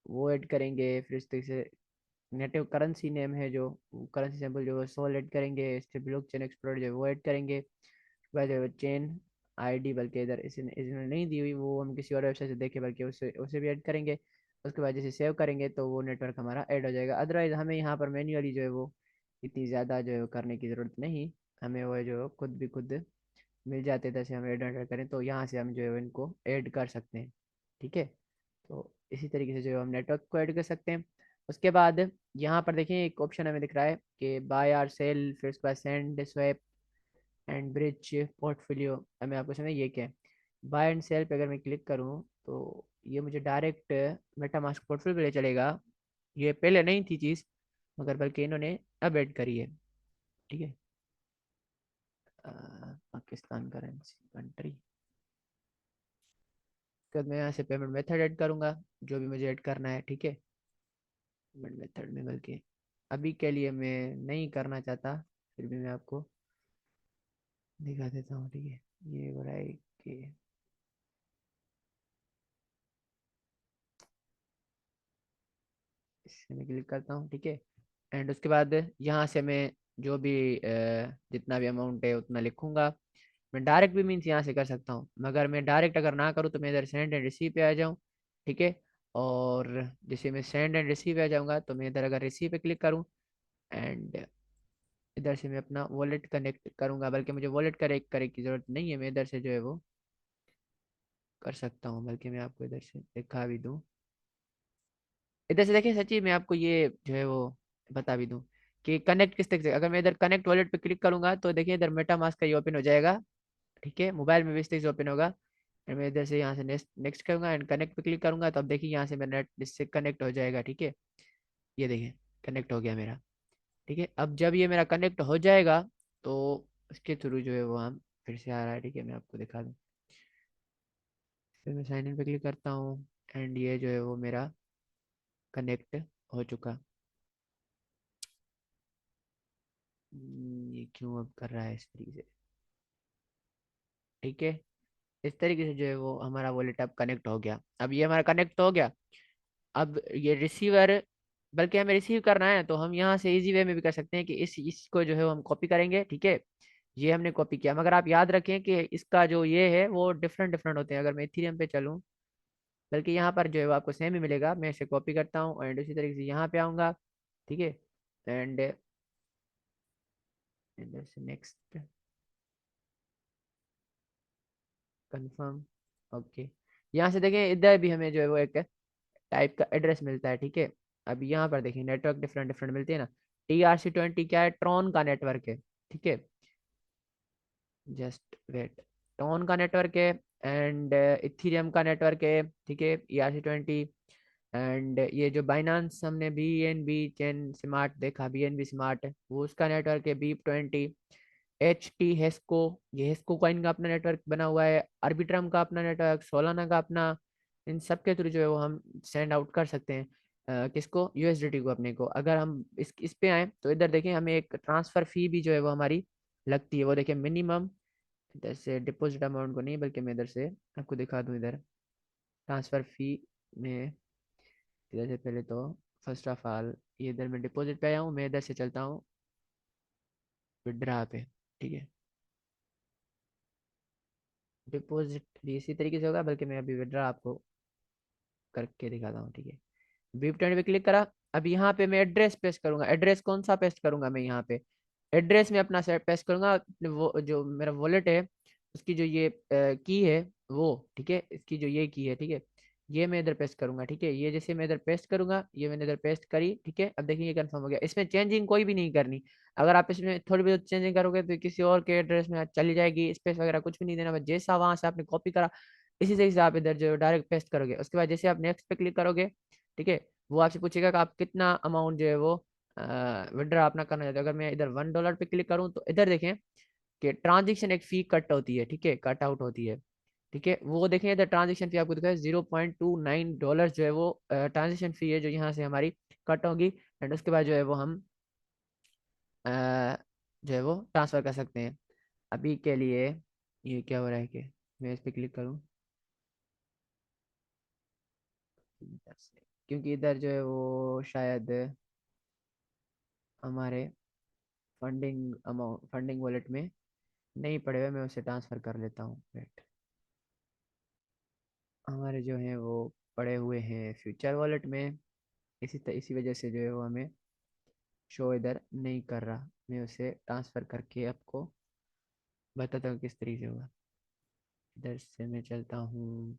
वो ऐड करेंगे। फिर इस तरीके से नेटिव करेंसी नेम है जो करेंसी सिंबल जो है सोल ऐड करेंगे। इससे ब्लॉक चेन एक्सप्लोर जो है वो ऐड करेंगे। उसके बाद जो है चेन आईडी, बल्कि इधर इसने नहीं दी हुई, वो हम किसी और वेबसाइट से देखें, बल्कि उसे उसे भी ऐड करेंगे। उसके बाद जैसे सेव करेंगे तो वो नेटवर्क हमारा ऐड हो जाएगा। अदरवाइज हमें यहाँ पर मैन्युअली जो है वो इतनी ज़्यादा जो है वो करने की ज़रूरत नहीं। हमें वो जो खुद भी खुद मिल जाते हैं। जैसे हम ऐड करें तो यहाँ से हम जो है इनको ऐड कर सकते हैं। ठीक है, तो इसी तरीके से जो है हम नेटवर्क को ऐड कर सकते हैं। उसके बाद यहाँ पर देखिए एक ऑप्शन हमें दिख रहा है कि बाय आर सेल, फिर उसके बाद send swap and bridge portfolio. अब मैं आपको समझ ये क्या है। बाय एंड सेल पे अगर मैं क्लिक करूँ तो ये मुझे डायरेक्ट मेटामास्क पोर्टफोलियो पे ले चलेगा। ये पहले नहीं थी चीज़, मगर बल्कि इन्होंने अब ऐड करी है। ठीक है, पाकिस्तान करेंसी कंट्री। उसके बाद मैं यहाँ से पेमेंट मेथड ऐड करूँगा, जो भी मुझे ऐड करना है। ठीक है, पेमेंट मेथड में बल्कि अभी के लिए मैं नहीं करना चाहता, फिर भी मैं आपको दिखा देता हूँ। ठीक है, ये हो रहा है कि इससे मैं क्लिक करता हूँ। ठीक है, एंड उसके बाद यहाँ से मैं जो भी जितना भी अमाउंट है उतना लिखूंगा। मैं डायरेक्ट भी मीन्स यहाँ से कर सकता हूँ, मगर मैं डायरेक्ट अगर ना करूँ तो मैं इधर सेंड एंड रिसीव पे आ जाऊँ। ठीक है, और जैसे मैं सेंड एंड रिसीव पे आ जाऊँगा तो मैं इधर अगर रिसीव पे क्लिक करूँ, एंड इधर से मैं अपना वॉलेट कनेक्ट करूँगा, बल्कि मुझे वॉलेट कनेक्ट करे की ज़रूरत नहीं है, मैं इधर से जो है वो कर सकता हूँ। बल्कि मैं आपको इधर से दिखा भी दूँ। इधर से देखिए सच्ची, मैं आपको ये जो है वो बता भी दूँ कि कनेक्ट किस तरीके से। अगर मैं इधर कनेक्ट वॉलेट पे क्लिक करूंगा तो देखिए इधर मेटा मास्क का ये ओपन हो जाएगा। ठीक है, मोबाइल में भी इस तरीके से ओपन होगा। और मैं इधर से यहाँ से नेक्स्ट नेक्स्ट करूंगा एंड कनेक्ट पे क्लिक करूंगा तो अब देखिए यहाँ से मेरा नेट इससे कनेक्ट हो जाएगा। ठीक है, ये देखिए कनेक्ट हो गया मेरा। ठीक है, अब जब ये मेरा कनेक्ट हो जाएगा तो उसके थ्रू जो है वो हम फिर से आ रहा है। ठीक है, मैं आपको दिखा दूँ। फिर मैं साइन इन पे क्लिक करता हूँ, एंड ये जो है वो मेरा कनेक्ट हो चुका। ये क्यों अब कर रहा है इस तरीके से? ठीक है, इस तरीके से जो है वो हमारा वॉलेट अब कनेक्ट हो गया। अब ये हमारा कनेक्ट हो गया। अब ये रिसीवर, बल्कि हमें रिसीव करना है तो हम यहाँ से इजी वे में भी कर सकते हैं कि इसको जो है वो हम कॉपी करेंगे। ठीक है, ये हमने कॉपी किया, मगर आप याद रखें कि इसका जो ये है वो डिफरेंट डिफरेंट होते हैं। अगर मैं इथीरियम पे चलूँ बल्कि यहाँ पर जो है वो आपको सेम ही मिलेगा। मैं इसे कॉपी करता हूँ एंड उसी तरीके से यहाँ पे आऊँगा, ठीक है। And next confirm, okay. यहाँ से देखें इधर भी हमें जो है वो एक टाइप का एड्रेस मिलता है, ठीक है। अब यहाँ पर देखिए नेटवर्क डिफरेंट डिफरेंट मिलती है ना। TRC20 क्या है, ट्रॉन का नेटवर्क है, ठीक है। जस्ट वेट, टोन का नेटवर्क है एंड इथीरियम का नेटवर्क है, ठीक है, ERC20। एंड ये जो बाइनांस हमने BNB चेन स्मार्ट देखा, BNB स्मार्ट, वो उसका नेटवर्क है BIP20। HT हेस्को, ये हेस्को कॉइन का अपना नेटवर्क बना हुआ है। आर्बिट्रम का अपना नेटवर्क, सोलाना का अपना। इन सब के थ्रू जो है वो हम सेंड आउट कर सकते हैं किसको, USDT को अपने को। अगर हम इस पे आए तो इधर देखें हमें एक ट्रांसफर फी भी जो है वो हमारी लगती है, वो देखिए मिनिमम। इधर से डिपॉजिट अमाउंट को नहीं, बल्कि मैं इधर से आपको दिखा दूं, इधर ट्रांसफ़र फी में। इधर से पहले तो फर्स्ट ऑफ ऑल ये इधर मैं डिपॉजिट पे आया हूँ, मैं इधर से चलता हूँ विड्रा पे, ठीक है। डिपॉजिट भी इसी तरीके से होगा, बल्कि मैं अभी विड्रा आपको करके दिखाता हूँ, ठीक है। BIP20 पे क्लिक करा। अब यहाँ पे मैं एड्रेस पेस्ट करूंगा। एड्रेस कौन सा पेस्ट करूंगा मैं यहाँ पे, एड्रेस में अपना सेट पेस्ट करूंगा। वो जो मेरा वॉलेट है उसकी जो ये की है वो, ठीक है, इसकी जो ये की है, ठीक है, ये मैं इधर पेस्ट करूंगा, ठीक है। ये जैसे मैं इधर पेस्ट करूंगा, ये मैंने इधर पेस्ट करी, ठीक है। अब देखिए ये कंफर्म हो गया। इसमें चेंजिंग कोई भी नहीं करनी। अगर आप इसमें थोड़ी बहुत चेंजिंग करोगे तो किसी और के एड्रेस में चली जाएगी, स्पेस वगैरह कुछ भी नहीं देना, बस जैसा वहां से आपने कॉपी करा इसी तरीके से आप इधर जो डायरेक्ट पेस्ट करोगे। उसके बाद जैसे आप नेक्स्ट पे क्लिक करोगे, ठीक है, वो आपसे पूछेगा कि आप कितना अमाउंट जो है वो विड्रा अपना करना चाहते हो। अगर मैं इधर $1 पे क्लिक करूँ तो इधर देखें कि ट्रांजेक्शन एक फ़ी कट होती है, ठीक है, कट आउट होती है, ठीक है। वो देखें इधर ट्रांजेक्शन फ़ी आपको दिखा है $0.29 जो है वो ट्रांजेक्शन फ़ी है जो यहाँ से हमारी कट होगी। एंड उसके बाद जो है वो हम अ, जो है वो ट्रांसफ़र कर सकते हैं। अभी के लिए ये क्या हो रहा है कि मैं इस पर क्लिक करूँ, क्योंकि इधर जो है वो शायद हमारे फंडिंग अमाउंट, फंडिंग वॉलेट में नहीं पड़े हुए, मैं उसे ट्रांसफ़र कर लेता हूँ। वेट, हमारे जो हैं वो पड़े हुए हैं फ्यूचर वॉलेट में। इसी वजह से जो है वो हमें शो इधर नहीं कर रहा। मैं उसे ट्रांसफ़र करके आपको बताता हूँ किस तरीके से होगा। इधर से मैं चलता हूँ,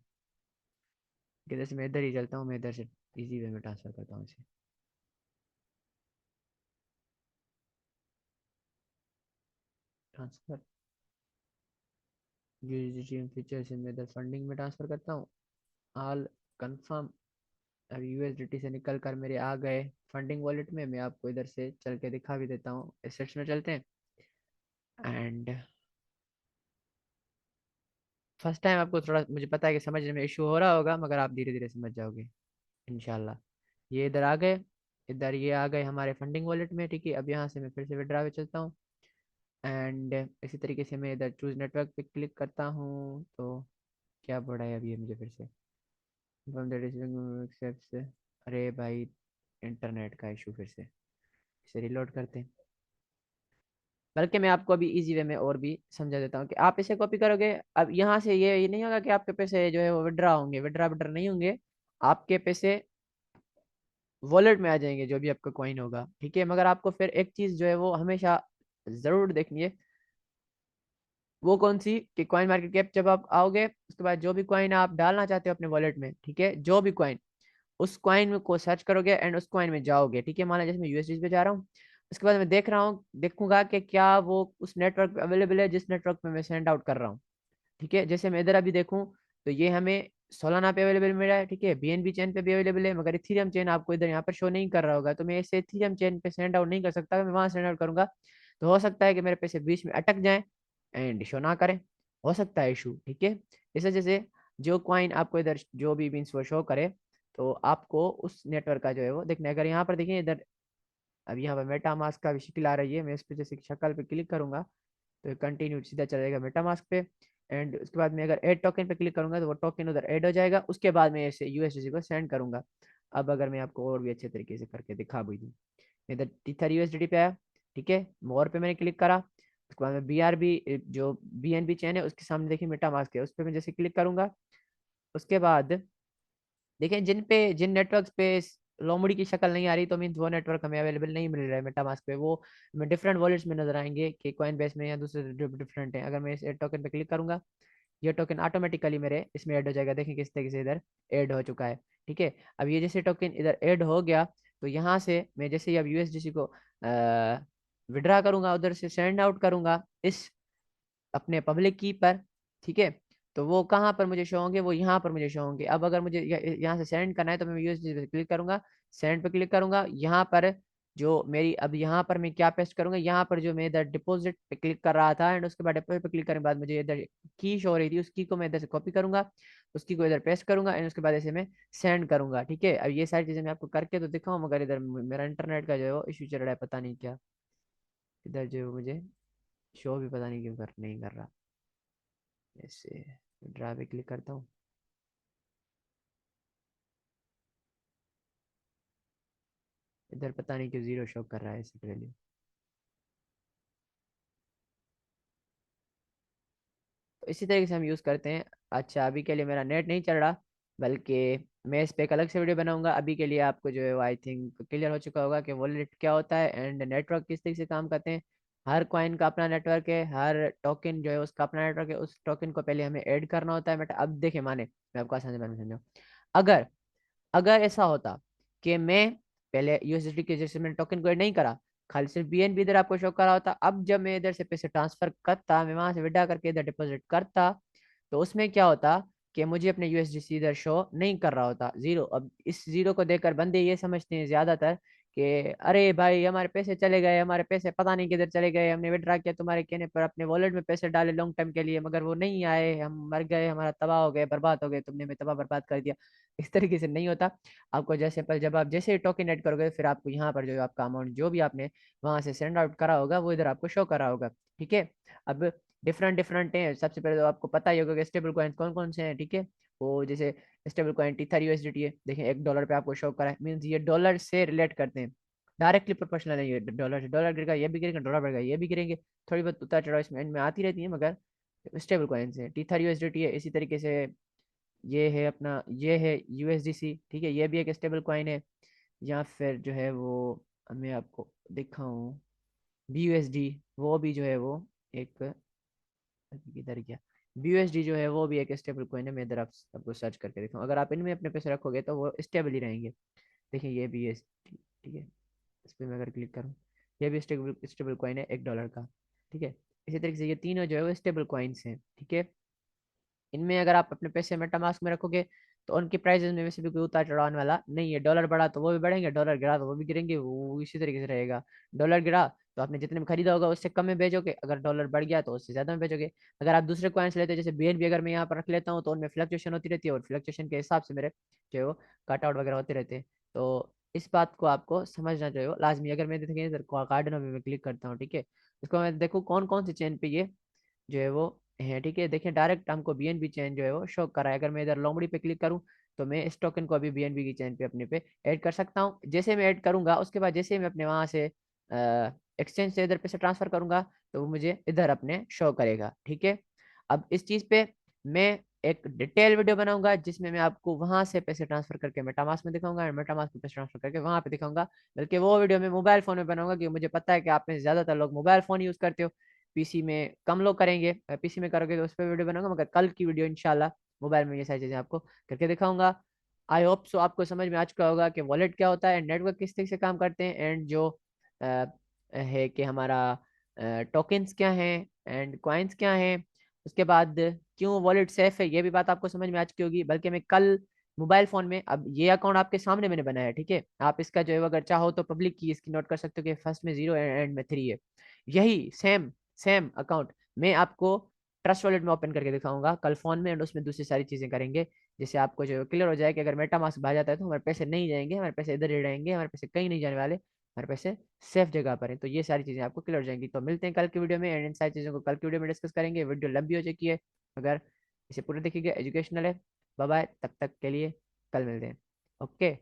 इधर से मैं इधर ही चलता हूँ, मैं इधर से इजी वे में ट्रांसफ़र करता हूँ इसे। ट्रांसफ़र यूएसडीटी फीचर से मैं इधर फंडिंग में ट्रांसफ़र करता हूँ। All confirm. अब USDT से निकल कर मेरे आ गए फंडिंग वॉलेट में। मैं आपको इधर से चल के दिखा भी देता हूँ, एसेट्स में चलते हैं। एंड फर्स्ट टाइम आपको थोड़ा मुझे पता है कि समझने में इशू हो रहा होगा, मगर आप धीरे धीरे समझ जाओगे इंशाल्लाह। ये इधर आ गए, इधर ये आ गए हमारे फंडिंग वॉलेट में, ठीक है। अब यहाँ से मैं फिर से विड्रा पे चलता हूँ एंड इसी तरीके से मैं इधर चूज नेटवर्क पे क्लिक करता हूँ। तो क्या बोला है अभी ये मुझे फिर से, Confirm that is accepts। अरे भाई इंटरनेट का इशू, फिर से इसे रिलोड करते हैं। बल्कि मैं आपको अभी इजी वे में और भी समझा देता हूँ कि आप इसे कॉपी करोगे। अब यहाँ से ये नहीं होगा कि आपके पैसे जो है वो विड्रा होंगे, विड्रा विड्रा नहीं होंगे। आपके पैसे वॉलेट में आ जाएंगे जो भी आपका कॉइन होगा, ठीक है। मगर आपको फिर एक चीज़ जो है वो हमेशा ज़रूर देखनी है, वो कौन सी, कि कॉइन मार्केट कैप जब आप आओगे उसके बाद जो भी कॉइन आप डालना चाहते हो अपने वॉलेट में, ठीक है, जो भी कॉइन, उस कॉइन में को सर्च करोगे एंड उस कॉइन में जाओगे, ठीक है। माना जैसे मैं USD पे जा रहा हूँ, उसके बाद मैं देख रहा हूँ, देखूंगा कि क्या वो उस नेटवर्क पे अवेलेबल है जिस नेटवर्क पे मैं सेंड आउट कर रहा हूँ, ठीक है। जैसे मैं इधर अभी देखूँ तो ये हमें सोलाना पे अवेलेबल मिला है, ठीक है, BNB चेन पे भी अवेलेबल है, मगर इथीरियम चेन आपको इधर यहाँ पर शो नहीं कर रहा होगा। तो मैं इसे इथीरियम चेन पे सेंड आउट नहीं कर सकता, मैं वहां सेंड आउट करूंगा तो हो सकता है कि मेरे पैसे बीच में अटक जाएं एंड शो ना करें, हो सकता है इशू, ठीक है। इस वजह से जो कॉइन आपको इधर जो भी मीन्स वो शो करे तो आपको उस नेटवर्क का जो है वो देखना है। अगर यहाँ पर देखिए इधर, अब यहाँ पर मेटा मास्क का भी शक्ल आ रही है, मैं इस पे जैसे शक्ल पे क्लिक करूंगा तो कंटिन्यू सीधा चला जाएगा मेटा मास्क पे। एंड उसके बाद मैं अगर ऐड टोकन पे क्लिक करूंगा तो वो टोकन उधर ऐड हो जाएगा। उसके बाद मैं इसे USDC को सेंड करूंगा। अब अगर मैं आपको और भी अच्छे तरीके से करके दिखा भी दूँ, मैं इधर टीथर USDT पे आया, ठीक है, मोर पे मैंने क्लिक करा। उसके बाद में BRB जो BNB चैन है उसके सामने देखिए मेटा मास्क है, उस पर मैं जैसे क्लिक करूंगा उसके बाद देखें जिन नेटवर्क्स पे लोमड़ी की शक्ल नहीं आ रही, तो मीन्स वो नेटवर्क हमें अवेलेबल नहीं मिल रहा है मेटामास्क पे। वो डिफरेंट वॉलेट्स में नजर आएंगे कि कॉइन बेस में या दूसरे डिफरेंट है। अगर मैं इस टोकन पे क्लिक करूंगा, ये टोकन ऑटोमेटिकली मेरे इसमें ऐड हो जाएगा। देखें किस तरीके से इधर ऐड हो चुका है। ठीक है, अब ये जैसे टोकन इधर ऐड हो गया, तो यहाँ से मैं जैसे ही अब यूएसडीसी को विड्रा करूंगा, उधर से सेंड आउट करूंगा इस अपने पब्लिक की पर। ठीक है, तो वो कहाँ पर मुझे शो होंगे, वो यहाँ पर मुझे शो होंगे। अब अगर मुझे यहाँ से सेंड करना है, तो मैं यूएसडी पे क्लिक करूंगा, सेंड पे क्लिक करूंगा। यहाँ पर जो मेरी अब यहाँ पर मैं क्या पेस्ट करूंगा, यहाँ पर जो मैं इधर डिपॉजिट पे क्लिक कर रहा था, एंड उसके बाद डिपॉजिट पे क्लिक करने के बाद मुझे इधर की शो हो रही थी, उस की को मैं इधर से कॉपी करूंगा, उस की को इधर पेस्ट करूंगा, एंड उसके बाद ऐसे मैं सेंड करूंगा। ठीक है, अब ये सारी चीजें मैं आपको करके तो दिखाऊँ, मगर इधर मेरा इंटरनेट का जो है वो इशू चल रहा है, पता नहीं क्या। इधर जो है वो मुझे शो भी पता नहीं क्यों नहीं कर रहा। ऐसे ड्रा पे क्लिक करता हूँ, इधर पता नहीं क्यों जीरो शो कर रहा है इसकी वैल्यू। तो इसी तरीके से हम यूज़ करते हैं। अच्छा, अभी के लिए मेरा नेट नहीं चल रहा, बल्कि मैं इस पे एक अलग से वीडियो बनाऊंगा। अभी के लिए आपको जो है वो आई थिंक क्लियर हो चुका होगा कि वॉलेट क्या होता है एंड नेटवर्क किस तरीके से काम करते हैं। हर कॉइन का अपना नेटवर्क है, हर टोकन जो है उसका अपना नेटवर्क है। उस टोकन को पहले हमें ऐड करना होता है। बट अब देखिए, माने मैं आपको आसान से बात में समझाऊं। अगर अगर ऐसा होता कि मैं पहले यूएसडी के जैसे मैंने टोकन को ऐड नहीं करा, खाली सिर्फ बीएनबी इधर आपको शो करा होता, अब जब मैं इधर से पैसे ट्रांसफर करता, मैं वहां से विड्रॉ करके इधर डिपॉजिट करता, तो उसमें क्या होता कि मुझे अपने यूएसडीसी इधर शो नहीं कर रहा होता, जीरो। अब इस जीरो को देखकर बंदे ये समझते हैं ज्यादातर कि अरे भाई हमारे पैसे चले गए, हमारे पैसे पता नहीं किधर चले गए, हमने विड्रॉ किया तुम्हारे कहने पर, अपने वॉलेट में पैसे डाले लॉन्ग टर्म के लिए, मगर वो नहीं आए, हम मर गए, हमारा तबाह हो गए, बर्बाद हो गए, तुमने हमें तबाह बर्बाद कर दिया। इस तरीके से नहीं होता। आपको जैसे पर जब आप जैसे टोकन ऐड करोगे, फिर आपको यहाँ पर जो आपका अमाउंट जो भी आपने वहां से सेंड आउट करा होगा, वो इधर आपको शो करा होगा। ठीक है, अब डिफरेंट डिफरेंट हैं। सबसे पहले तो आपको पता ही होगा कि स्टेबल कॉइन कौन कौन से हैं। ठीक है, वो जैसे स्टेबल कॉइन टीथर यूएसडीटी है, देखिए $1 पे आपको शो करा है, मीन्स ये डॉलर से रिलेट करते हैं, डायरेक्टली प्रोपोर्शनल है। ये डॉलर से डॉलर गिरेगा ये भी गिरेगा, डॉलर बढ़ेगा ये भी गिरेंगे। थोड़ी बहुत उतार चढ़ाव इसमें इनमें आती रहती है, मगर स्टेबल कॉइन है। टीथर यूएसडीटी है, इसी तरीके से ये है अपना, ये है यूएसडीसी। ठीक है, ये भी एक स्टेबल कॉइन है। या फिर जो है वो मैं आपको दिखाऊं, बीयूएसडी, वो भी जो है वो एक, इधर गया, बीयूएसडी जो है वो भी एक स्टेबल कॉइन है। मैं इधर आपको सर्च करके दिखाऊं, अगर आप इनमें अपने पैसे रखोगे तो वो स्टेबल ही रहेंगे। देखिए ये बीयूएसडी, ठीक है, इस पर मैं अगर क्लिक करूँ, ये भी स्टेबल स्टेबल कॉइन है $1 का। ठीक है, इसी तरीके से ये तीनों जो है वो स्टेबल कॉइन्स हैं। ठीक है, इनमें अगर आप अपने पैसे मेटामास्क में रखोगे, तो उनकी प्राइसेस में वैसे भी कोई उतार चढ़ाव आने वाला नहीं है। डॉलर बढ़ा तो वो भी बढ़ेंगे, डॉलर गिरा तो वो भी गिरेंगे, वो इसी तरीके से रहेगा। डॉलर गिरा तो आपने जितने में खरीदा होगा उससे कम में बेचोगे, अगर डॉलर बढ़ गया तो उससे ज्यादा में बेचोगे। अगर आप दूसरे कॉइन्स लेते हो, जैसे बीएनबी अगर मैं यहाँ पर रख लेता हूँ, तो उनमें फ्लक्चुएशन होती रहती है, और फ्लक्चुएशन के हिसाब से मेरे जो है वो कट आउट वगैरह होते रहते हैं। तो इस बात को आपको समझना चाहिए लाजमी। अगर मैं देखेंगे इधर कार्डनो में क्लिक करता हूँ, ठीक है, इसको मैं देखूँ कौन कौन सी चेन पे ये जो है वो है। ठीक है, देखिए डायरेक्ट हमको बीएनबी चेन जो है वो शो कर रहा है। अगर मैं इधर लोमड़ी पे क्लिक करूँ, तो मैं इस टोकन को अभी बीएनबी की चेन पे अपने पे ऐड कर सकता हूँ। जैसे मैं ऐड करूंगा, उसके बाद जैसे मैं अपने वहां से एक्सचेंज से इधर पैसे ट्रांसफर करूंगा, तो वो मुझे इधर अपने शो करेगा। ठीक है, अब इस चीज पे मैं एक डिटेल वीडियो बनाऊंगा, जिसमें मैं आपको वहां से पैसे ट्रांसफर करके मेटामास्क में दिखाऊंगा, और मेटामास्क में पैसे ट्रांसफर करके वहां पे दिखाऊंगा। बल्कि वो वीडियो मैं मोबाइल फोन में बनाऊंगा, क्योंकि मुझे पता है कि आप में से ज्यादातर लोग मोबाइल फोन यूज करते हो, पीसी में कम लोग करेंगे। पीसी में करोगे तो उस पर वीडियो बनाऊंगा, मगर कल की वीडियो इंशाल्लाह मोबाइल में ये सारी चीजें आपको करके दिखाऊंगा। आई होप सो आपको समझ में आ चुका होगा कि वॉलेट क्या होता है, नेटवर्क किस तरीके से काम करते हैं, एंड जो अ, है कि हमारा टोकन्स क्या हैं एंड कॉइन्स क्या हैं। उसके बाद क्यों वॉलेट सेफ है, ये भी बात आपको समझ में आ चुकी होगी। बल्कि मैं कल मोबाइल फोन में, अब ये अकाउंट आपके सामने मैंने बनाया है, ठीक है, आप इसका जो है अगर चाहो तो पब्लिक की इसकी नोट कर सकते हो कि फर्स्ट में 0 एंड में 3 है। यही सेम सेम अकाउंट मैं आपको ट्रस्ट वॉलेट में ओपन करके दिखाऊंगा कल फोन में, एंड उसमें दूसरी सारी चीजें करेंगे, जिससे आपको जो क्लियर हो जाए कि अगर मेटामास्क भाग जाता है तो हमारे पैसे नहीं जाएंगे, हमारे पैसे इधर ही रहेंगे, हमारे पैसे कहीं नहीं जाने वाले, हमारे पैसे सेफ जगह पर है। तो ये सारी चीजें आपको क्लियर हो जाएंगी। तो मिलते हैं कल की वीडियो में, एंड इन सारी चीजों को कल की वीडियो में डिस्कस करेंगे। वीडियो लंबी हो चुकी है, अगर इसे पूरे देखिएगा, एजुकेशनल है। बाय बाय, तब तक के लिए कल मिलते हैं। ओके।